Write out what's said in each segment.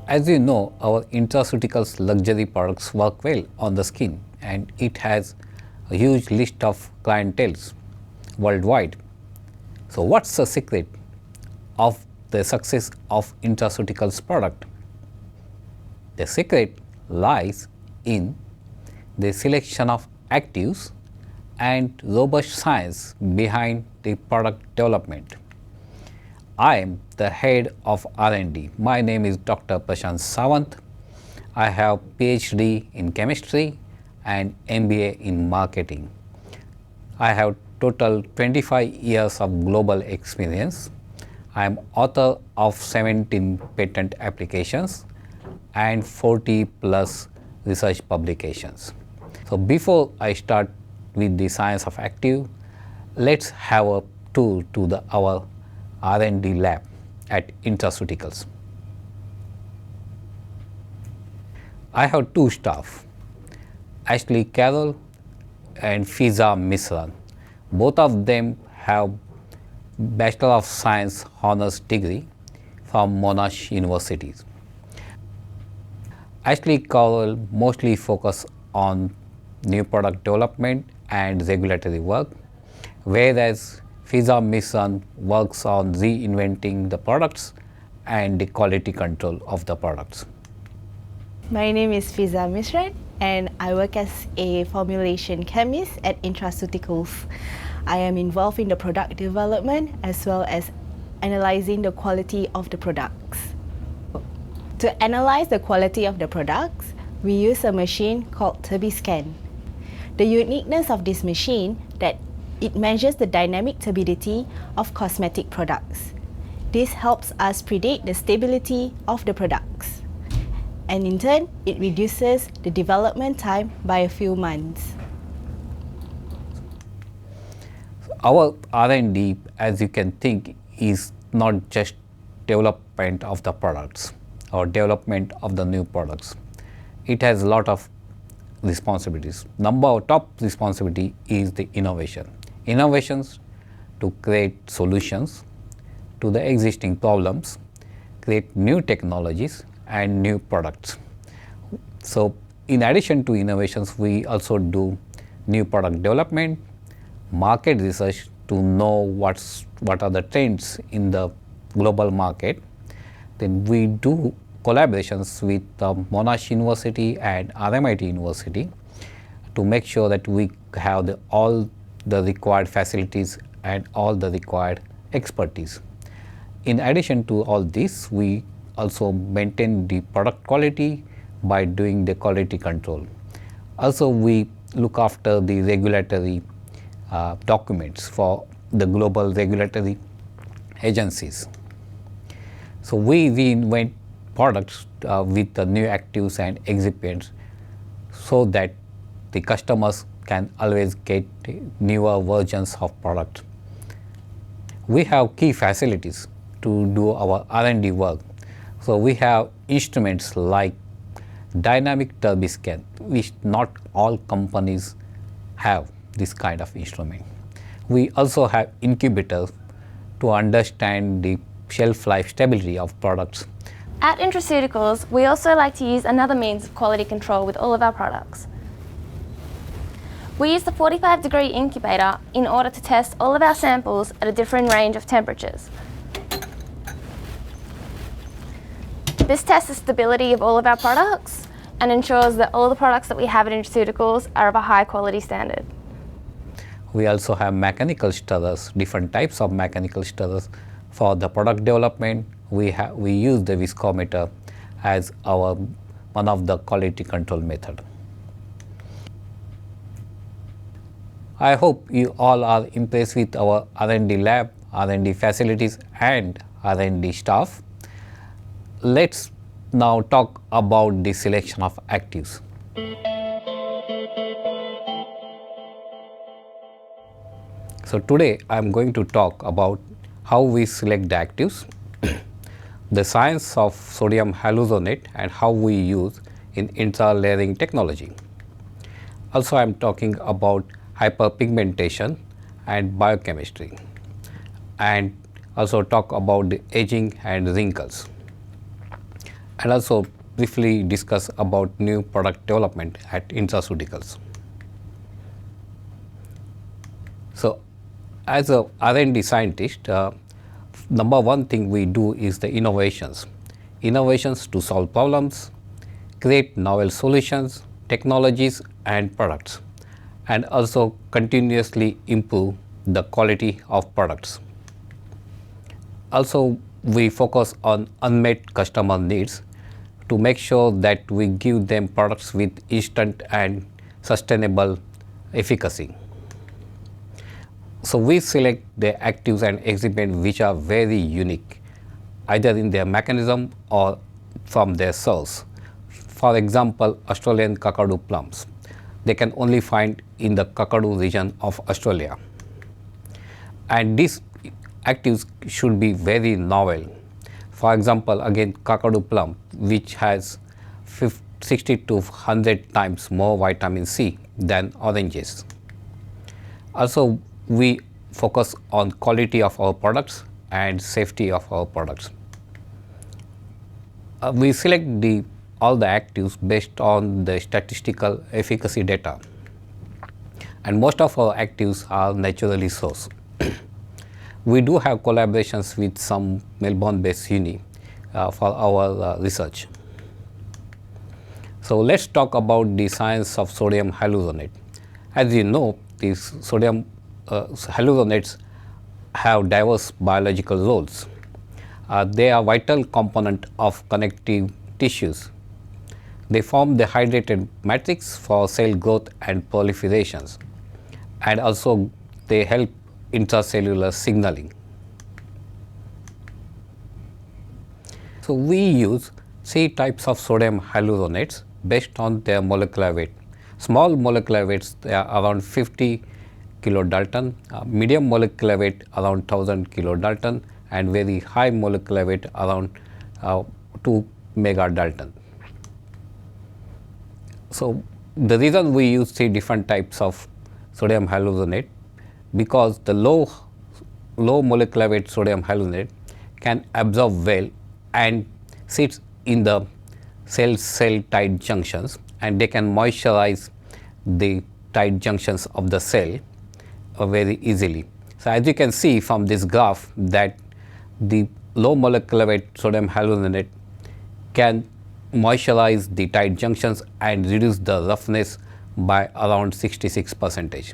As you know, our intraceuticals luxury products work well on the skin, and it has a huge list of clienteles worldwide. So what's the secret of the success of intraceuticals product? The secret lies in the selection of actives and robust science behind the product development. I am the head of R&D. My name is Dr. Prashant Sawant. I have PhD in chemistry and MBA in marketing. I have total 25 years of global experience. I am author of 17 patent applications and 40 plus research publications. So before I start with the science of active, let's have a tour to our R&D lab at Intraceuticals. I have two staff, Ashley Carroll and Fiza Misran. Both of them have Bachelor of Science honors degree from Monash University. Ashley Carroll mostly focus on new product development and regulatory work, whereas Fiza Misran works on reinventing the products and the quality control of the products. My name is Fiza Misran and I work as a formulation chemist at Intraceuticals. I am involved in the product development as well as analyzing the quality of the products. To analyze the quality of the products, we use a machine called TurbiScan. The uniqueness of this machine that it measures the dynamic turbidity of cosmetic products. This helps us predict the stability of the products. And in turn, it reduces the development time by a few months. Our R&D, as you can think, is not just development of the products or development of the new products. It has a lot of responsibilities. Top responsibility is the innovation. Innovations to create solutions to the existing problems, create new technologies and new products. So in addition to innovations, we also do new product development, market research to know what are the trends in the global market. Then we do collaborations with Monash University and RMIT University to make sure that we have all the required facilities and all the required expertise. In addition to all this, we also maintain the product quality by doing the quality control. Also, we look after the regulatory documents for the global regulatory agencies. So we reinvent products with the new actives and excipients so that the customers can always get newer versions of product. We have key facilities to do our R&D work. So we have instruments like dynamic TurbiScan, which not all companies have this kind of instrument. We also have incubators to understand the shelf life stability of products. At Intraceuticals, we also like to use another means of quality control with all of our products. We use the 45-degree incubator in order to test all of our samples at a different range of temperatures. This tests the stability of all of our products and ensures that all the products that we have at Intraceuticals are of a high quality standard. We also have mechanical stirrers, different types of mechanical stirrers. For the product development, we use the viscometer as one of the quality control method. I hope you all are impressed with our R&D lab, R&D facilities and R&D staff. Let's now talk about the selection of actives. So today I am going to talk about how we select the actives, the science of sodium halosonate and how we use in intra-layering technology. Also I am talking about hyperpigmentation and biochemistry and also talk about the aging and wrinkles, and also briefly discuss about new product development at Intraceuticals. So, as a R&D scientist, number one thing we do is the innovations to solve problems, create novel solutions, technologies and products, and also continuously improve the quality of products. Also, we focus on unmet customer needs to make sure that we give them products with instant and sustainable efficacy. So, we select the actives and excipients which are very unique, either in their mechanism or from their source. For example, Australian Kakadu plums, they can only find in the Kakadu region of Australia. And these actives should be very novel. For example, again Kakadu plum, which has 60 to 100 times more vitamin C than oranges. Also, we focus on quality of our products and safety of our products. We select all the actives based on the statistical efficacy data, and most of our actives are naturally sourced. We do have collaborations with some Melbourne-based uni for our research. So, let's talk about the science of sodium hyaluronate. As you know, these sodium hyaluronates have diverse biological roles. They are vital component of connective tissues. They form the hydrated matrix for cell growth and proliferations, and also they help intracellular signaling. So, we use 3 types of sodium hyaluronates based on their molecular weight. Small molecular weights, they are around 50 kilodalton, medium molecular weight around 1000 kilodalton, and very high molecular weight around 2 megadalton. So, the reason we use 3 different types of sodium hyaluronate, because the low molecular weight sodium hyaluronate can absorb well and sits in the cell tight junctions, and they can moisturize the tight junctions of the cell very easily. So, as you can see from this graph that the low molecular weight sodium hyaluronate can moisturize the tight junctions and reduce the roughness by around 66%.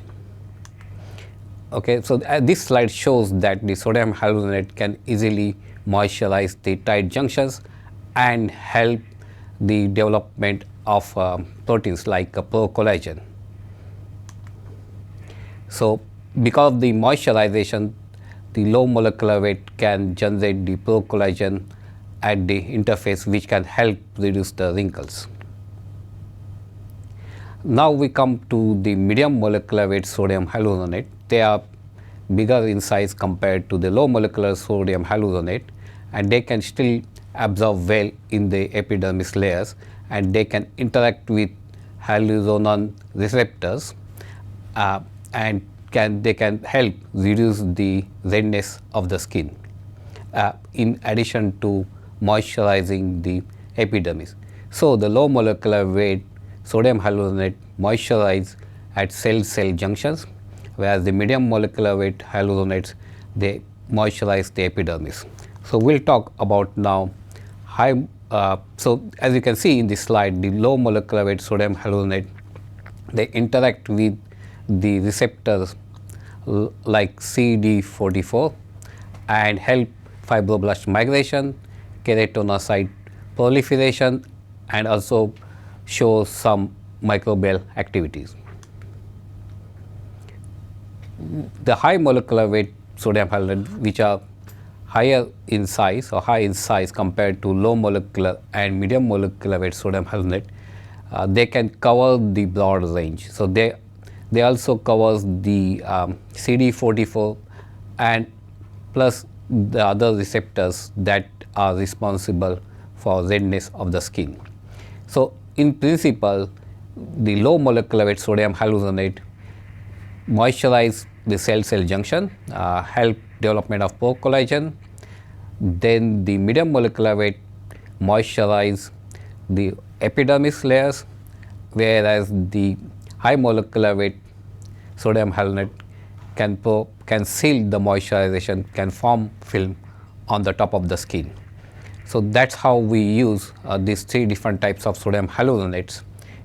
Okay, so this slide shows that the sodium hyaluronate can easily moisturize the tight junctions and help the development of proteins like procollagen. So, because of the moisturization, the low molecular weight can generate the procollagen at the interface, which can help reduce the wrinkles. Now, we come to the medium molecular weight sodium hyaluronate. They are bigger in size compared to the low molecular sodium hyaluronate, and they can still absorb well in the epidermis layers, and they can interact with hyaluronan receptors and they can help reduce the redness of the skin in addition to moisturizing the epidermis. So, the low molecular weight sodium hyaluronate moisturize at cell junctions, whereas the medium molecular weight hyaluronates, they moisturize the epidermis. So, we will talk about now high. So, as you can see in this slide, the low molecular weight sodium hyaluronate, they interact with the receptors like CD44 and help fibroblast migration, keratinocyte proliferation, and also show some microbial activities. The high molecular weight sodium hyaluronate, which are higher in size or high in size compared to low molecular and medium molecular weight sodium hyaluronate, they can cover the broad range. So, they also covers the CD44 and plus the other receptors that are responsible for redness of the skin. So, in principle, the low molecular weight sodium hyaluronate moisturize the cell junction, help development of pore collagen. Then the medium molecular weight moisturize the epidermis layers, whereas the high molecular weight sodium hyaluronate can seal the moisturization, can form film on the top of the skin. So that's how we use these three different types of sodium hyaluronates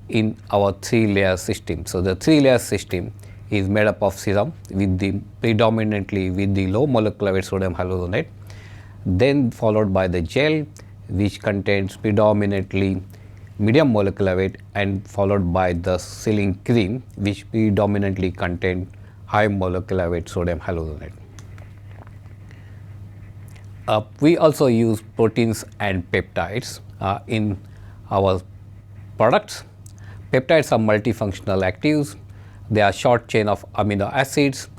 in our three-layer system. So the three-layer system is made up of serum with the predominantly with the low molecular weight sodium hyaluronate, then followed by the gel which contains predominantly medium molecular weight, and followed by the sealing cream which predominantly contain high molecular weight sodium hyaluronate. We also use proteins and peptides in our products. Peptides are multifunctional actives. They are short chain of amino acids,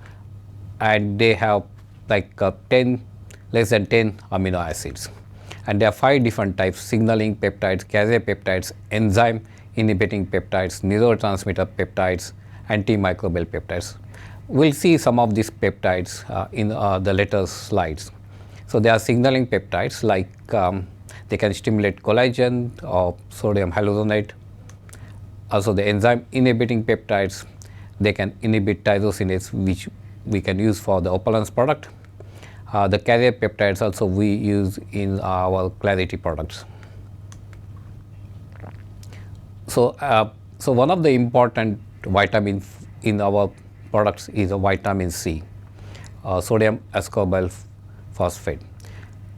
and they have like less than 10 amino acids. And there are 5 different types: signaling peptides, carrier peptides, enzyme inhibiting peptides, neurotransmitter peptides, antimicrobial peptides. We'll see some of these peptides in the later slides. So they are signaling peptides, like they can stimulate collagen or sodium hyaluronate. Also the enzyme inhibiting peptides, they can inhibit tyrosinase, which we can use for the Opalence product. The carrier peptides also we use in our Clarity products. So, so one of the important vitamins in our products is a vitamin C, sodium ascorbyl phosphate.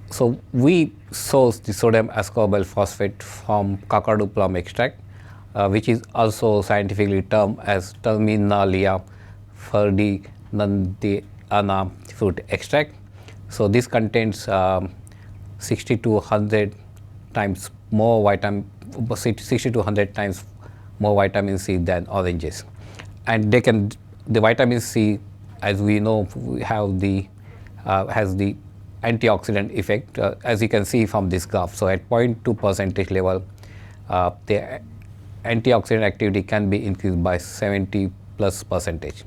So we source the sodium ascorbyl phosphate from kakadu plum extract, which is also scientifically termed as Terminalia ferdinandiana fruit extract. So this contains 60 to 100 times more vitamin 60 to 100 times more vitamin C than oranges, and the vitamin C, as we know, have the has the antioxidant effect, as you can see from this graph. So at 0.2% level, the antioxidant activity can be increased by 70+%.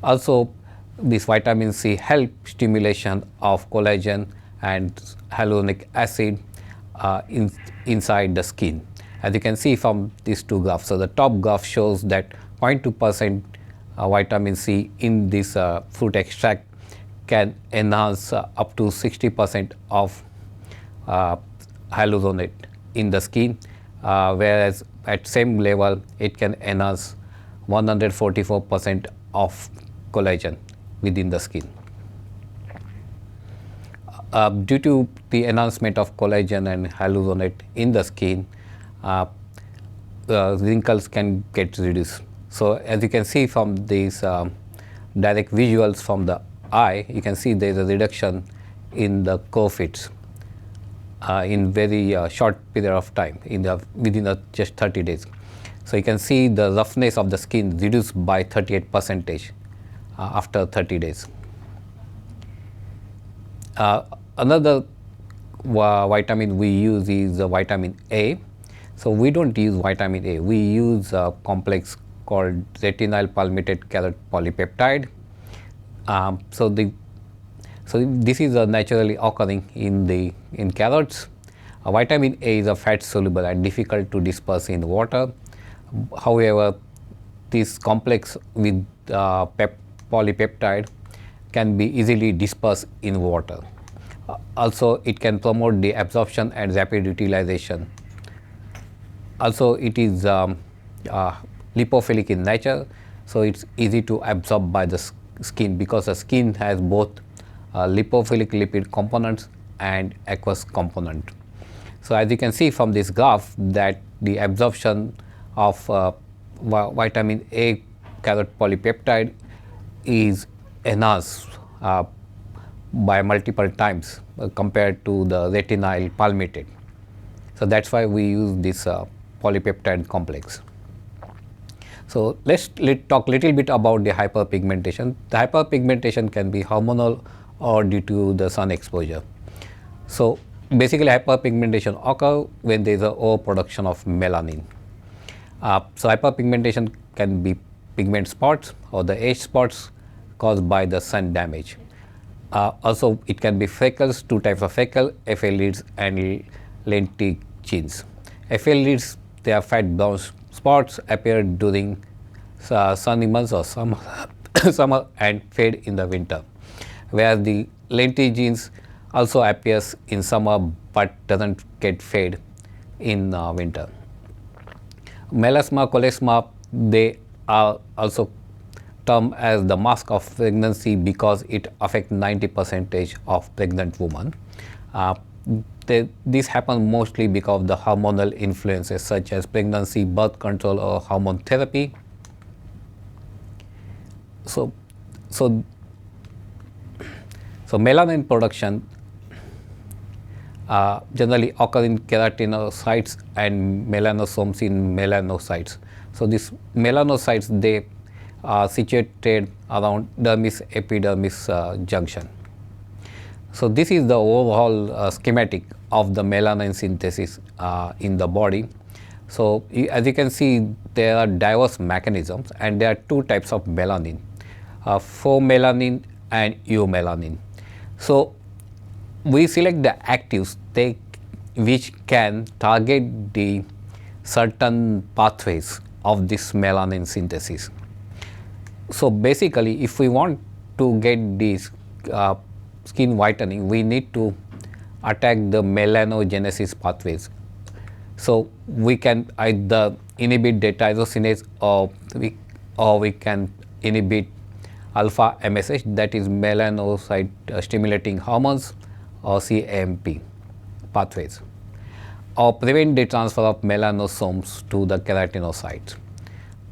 Also, this vitamin C help stimulation of collagen and hyaluronic acid inside the skin, as you can see from these two graphs. So the top graph shows that 0.2% vitamin C in this fruit extract can enhance up to 60% of hyaluronate in the skin, whereas at same level it can enhance 144% of collagen within the skin. Due to the enhancement of collagen and hyaluronate in the skin, wrinkles can get reduced. So as you can see from these direct visuals from the eye, you can see there is a reduction in the curve fits in very short period of time, within just 30 days. So you can see the roughness of the skin reduced by 38% after 30 days. Another vitamin we use is vitamin A. So we don't use vitamin A, we use a complex called retinyl palmitate carrot polypeptide. So this is naturally occurring in carrots. Vitamin A is a fat soluble and difficult to disperse in water. However, this complex with polypeptide can be easily dispersed in water. Also, it can promote the absorption and rapid utilization. Also, it is lipophilic in nature, so it's easy to absorb by the skin, because the skin has both lipophilic lipid components and aqueous component. So as you can see from this graph, that the absorption of vitamin A carrot polypeptide is enhanced by multiple times compared to the retinyl palmitate. So that's why we use this polypeptide complex. So let's talk a little bit about the hyperpigmentation. The hyperpigmentation can be hormonal or due to the sun exposure. So basically hyperpigmentation occurs when there is an overproduction of melanin. So hyperpigmentation can be pigment spots or the age spots caused by the sun damage. Also, it can be freckles, two types of freckle, FA leads and lentigines. FA leads, they are fat brown spots, appear during sunny months or summer, summer and fade in the winter, whereas the lentigines also appears in summer but doesn't get fade in winter. Melasma, cholesma, they are also termed as the mask of pregnancy because it affects 90% of pregnant women. This happens mostly because of the hormonal influences such as pregnancy, birth control or hormone therapy. So melanin production generally occur in keratinocytes and melanosomes in melanocytes. So these melanocytes, they are situated around dermis epidermis junction. So this is the overall schematic of the melanin synthesis in the body. So as you can see, there are diverse mechanisms and there are two types of melanin, pheomelanin and eumelanin. So we select the actives which can target the certain pathways of this melanin synthesis. So basically, if we want to get this skin whitening, we need to attack the melanogenesis pathways. So we can either inhibit the tyrosinase or we can inhibit alpha MSH, that is melanocyte stimulating hormones, or CAMP pathways, or prevent the transfer of melanosomes to the keratinocytes,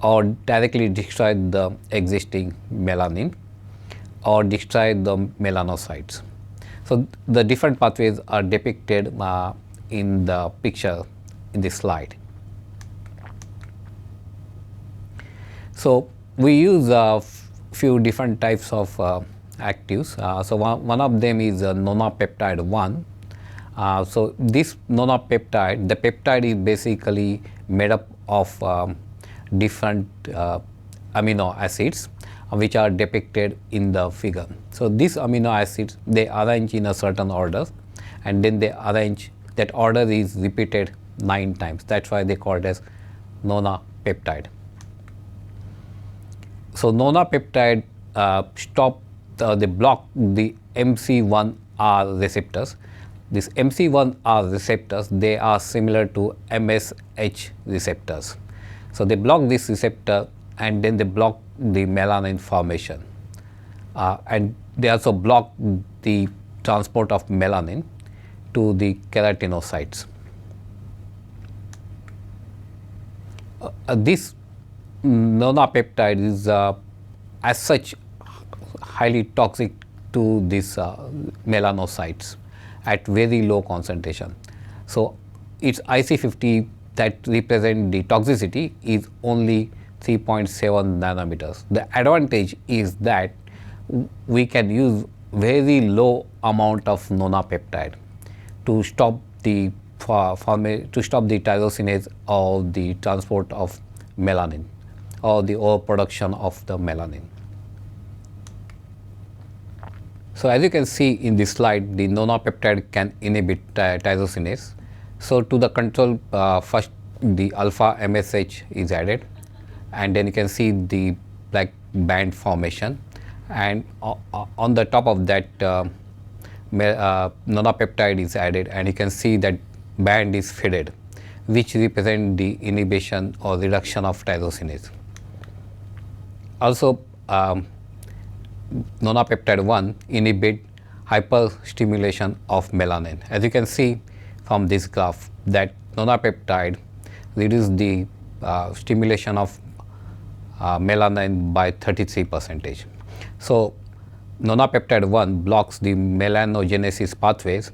or directly destroy the existing melanin, or destroy the melanocytes. So the different pathways are depicted in the picture in this slide. So we use a few different types of actives. So one of them is nonapeptide 1. So this nonapeptide, the peptide is basically made up of different amino acids which are depicted in the figure. So these amino acids, they arrange in a certain order, and then they arrange, that order is repeated 9 times. That's why they call it as nonapeptide. So nonapeptide they block the MC1R receptors. These MC1R receptors, they are similar to MSH receptors. So they block this receptor and then they block the melanin formation, and they also block the transport of melanin to the keratinocytes. This nonapeptide is as such highly toxic to these melanocytes at very low concentration. So its IC50 that represent the toxicity is only 3.7 nanometers. The advantage is that we can use very low amount of nonapeptide to stop the tyrosinase or the transport of melanin or the overproduction of the melanin. So as you can see in this slide, the nonapeptide can inhibit tyrosinase. So to the control, first the alpha MSH is added, and then you can see the black band formation, and on the top of that nonapeptide is added, and you can see that band is faded, which represent the inhibition or reduction of tyrosinase. Also nonapeptide 1 inhibit hyperstimulation of melanin. As you can see from this graph, that nonapeptide reduce the stimulation of melanin by 33%. So nonapeptide 1 blocks the melanogenesis pathways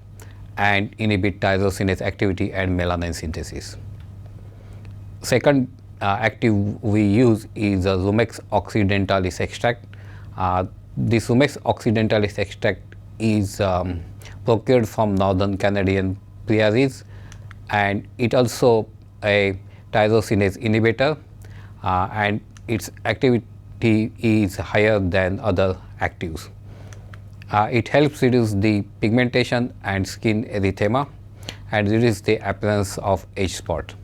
and inhibit tyrosinase activity and melanin synthesis. Second active we use is Rumex occidentalis extract. This Rumex occidentalis extract is procured from northern Canadian prairies, and it also a tyrosinase inhibitor, and its activity is higher than other actives. It helps reduce the pigmentation and skin erythema and reduce the appearance of age spot,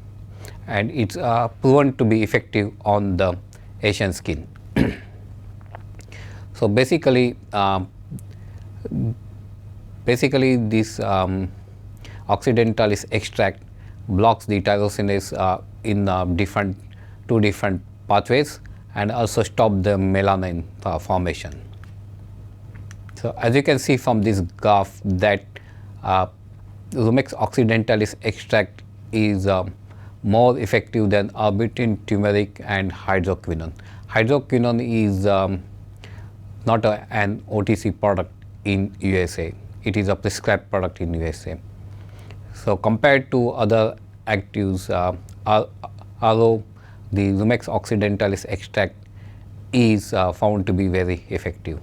and it's proven to be effective on the Asian skin. So basically this occidentalis extract blocks the tyrosinase in two different pathways and also stop the melanin formation. So as you can see from this graph that Rumex occidentalis extract is more effective than arbutin, turmeric and hydroquinone. Hydroquinone is not an OTC product in USA. It is a prescribed product in USA. So compared to other actives, although the Rumex occidentalis extract is found to be very effective.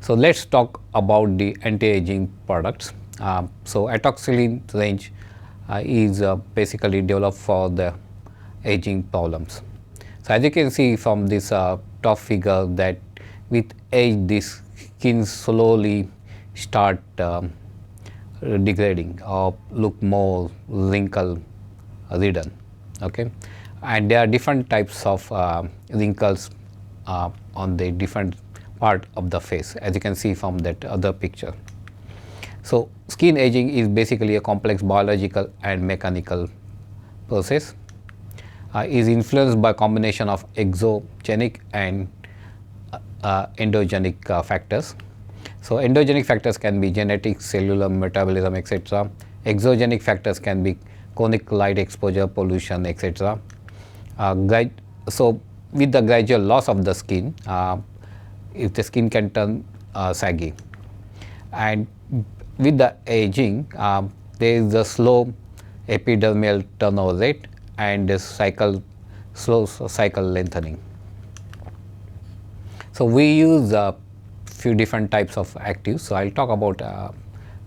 So let's talk about the anti-aging products. So atoxylene range is basically developed for the aging problems. So as you can see from this top figure that with age this skin slowly start degrading or look more wrinkle ridden. Okay, and there are different types of wrinkles on the different part of the face, as you can see from that other picture. So skin aging is basically a complex biological and mechanical process. Is influenced by combination of exogenic and endogenic factors. So endogenic factors can be genetics, cellular metabolism, etc. Exogenic factors can be chronic light exposure, pollution, etc. So with the gradual loss of the skin, if the skin can turn saggy, and with the aging, there is a slow epidermal turnover rate and a slow cycle lengthening. So we use few different types of actives. So I'll talk about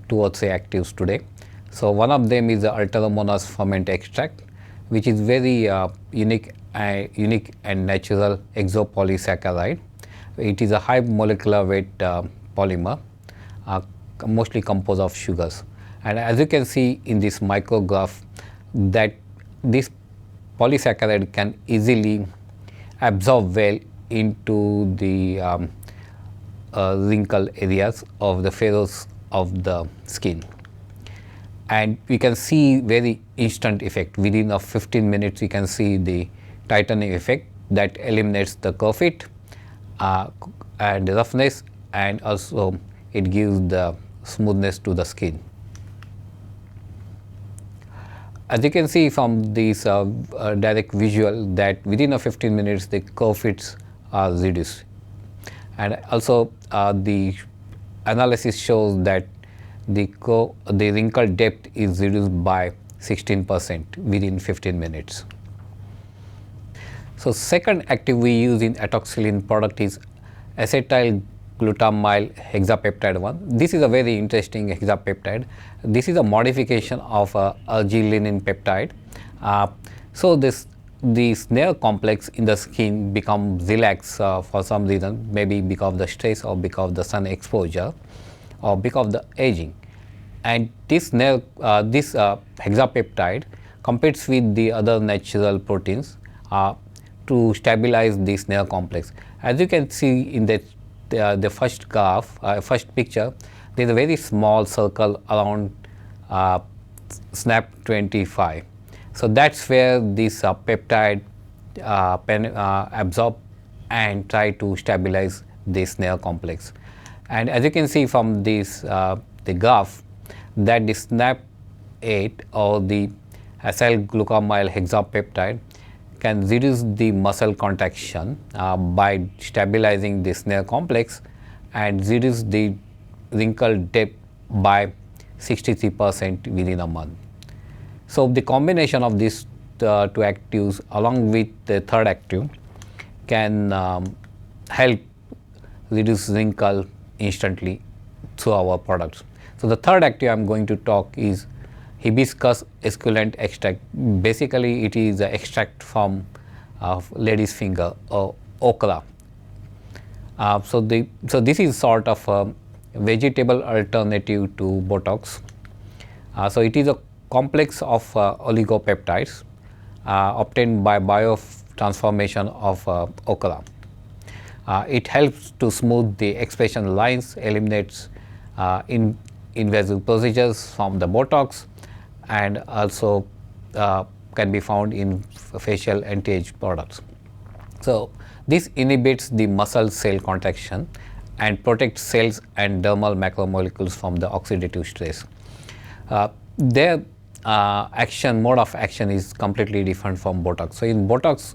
2 or 3 actives today. So one of them is the Alteromonas ferment extract, which is very unique and natural exopolysaccharide. It is a high molecular weight polymer, mostly composed of sugars. And as you can see in this micrograph, that this polysaccharide can easily absorb well into the wrinkle areas of the furrows of the skin, and we can see very instant effect. Within of 15 minutes we can see the tightening effect that eliminates the curvet and the roughness, and also it gives the smoothness to the skin. As you can see from this direct visual that within a 15 minutes the curvets are reduced, and also the analysis shows that the wrinkle depth is reduced by 16% within 15 minutes. So second active we use in atoxylene product is acetyl glutamyl hexapeptide 1. This is a very interesting hexapeptide. This is a modification of arginine peptide. So the snare complex in the skin becomes relaxed for some reason, maybe because of the stress or because of the sun exposure or because of the aging. And this hexapeptide competes with the other natural proteins to stabilize the snare complex. As you can see in the first graph, first picture, there is a very small circle around SNAP25. So that's where this peptide absorb and try to stabilize the snare complex. And as you can see from this the graph, that the SNAP8 or the acyl glucamyl hexapeptide can reduce the muscle contraction by stabilizing the snare complex and reduce the wrinkle depth by 63% within a month. So the combination of these 2 actives along with the third active can help reduce wrinkle instantly through our products. So the third active I am going to talk is hibiscus esculent extract. Basically it is an extract from lady's finger or okra. So this is sort of a vegetable alternative to Botox. So it is a complex of oligopeptides obtained by biotransformation of okra. It helps to smooth the expression lines, eliminates invasive procedures from the Botox, and also can be found in facial anti-age products. So this inhibits the muscle cell contraction and protects cells and dermal macromolecules from the oxidative stress. Their mode of action is completely different from Botox. So in Botox,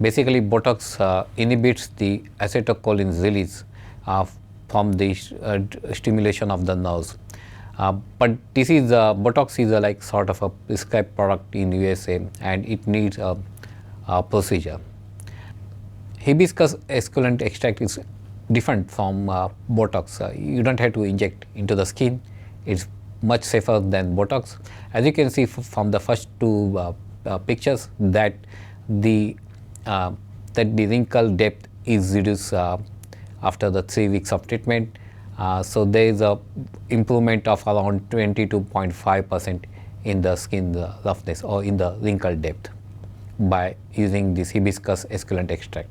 basically Botox inhibits the acetylcholine release from the stimulation of the nerves. But this is Botox is like sort of a prescribed product in USA, and it needs a procedure. Hibiscus esculent extract is different from Botox. You don't have to inject into the skin. It's much safer than Botox. As you can see from the first two pictures, that the wrinkle depth is reduced after the 3 weeks of treatment. So there is a improvement of around 22.5% in the skin roughness or in the wrinkle depth by using this hibiscus esculent extract.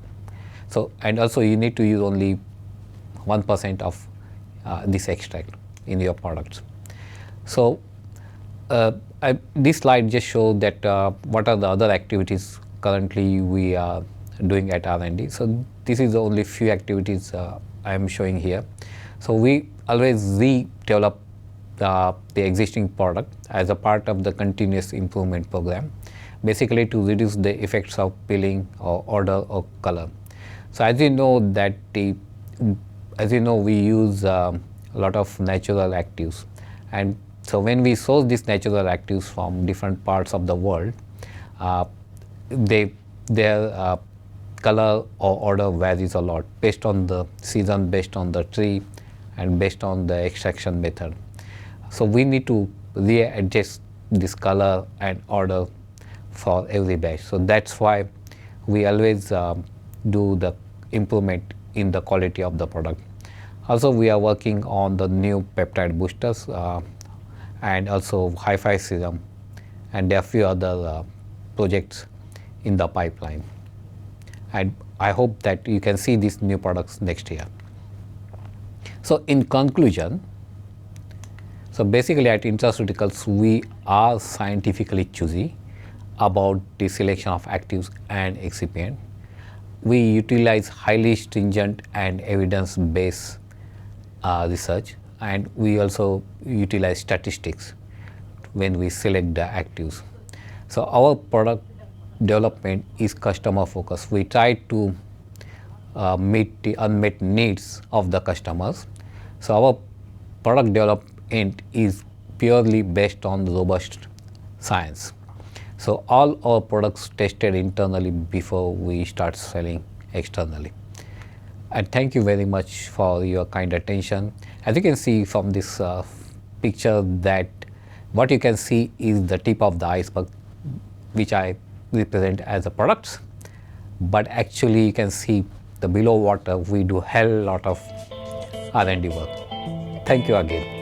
So, and also you need to use only 1% of this extract in your products. So this slide just shows that what are the other activities currently we are doing at R&D. So this is the only few activities I am showing here. So we always redevelop the existing product as a part of the continuous improvement program, basically to reduce the effects of peeling or odor or color. So as you know that we use a lot of natural actives, and so when we source these natural actives from different parts of the world, their color or odor varies a lot based on the season, based on the tree, and based on the extraction method. So we need to readjust this color and odor for every batch. So that's why we always do the improvement in the quality of the product. Also, we are working on the new peptide boosters and also Hi-Fi serum, and there are a few other projects in the pipeline. And I hope that you can see these new products next year. So in conclusion, so basically at Intraceuticals, we are scientifically choosy about the selection of actives and excipient. We utilize highly stringent and evidence-based research, and we also utilize statistics when we select the actives. So our product development is customer focused. We try to meet the unmet needs of the customers. So our product development is purely based on robust science. So all our products tested internally before we start selling externally. And thank you very much for your kind attention. As you can see from this picture, that what you can see is the tip of the iceberg, which I represent as a products, but actually you can see the below water we do hell lot of R&D work. Thank you again.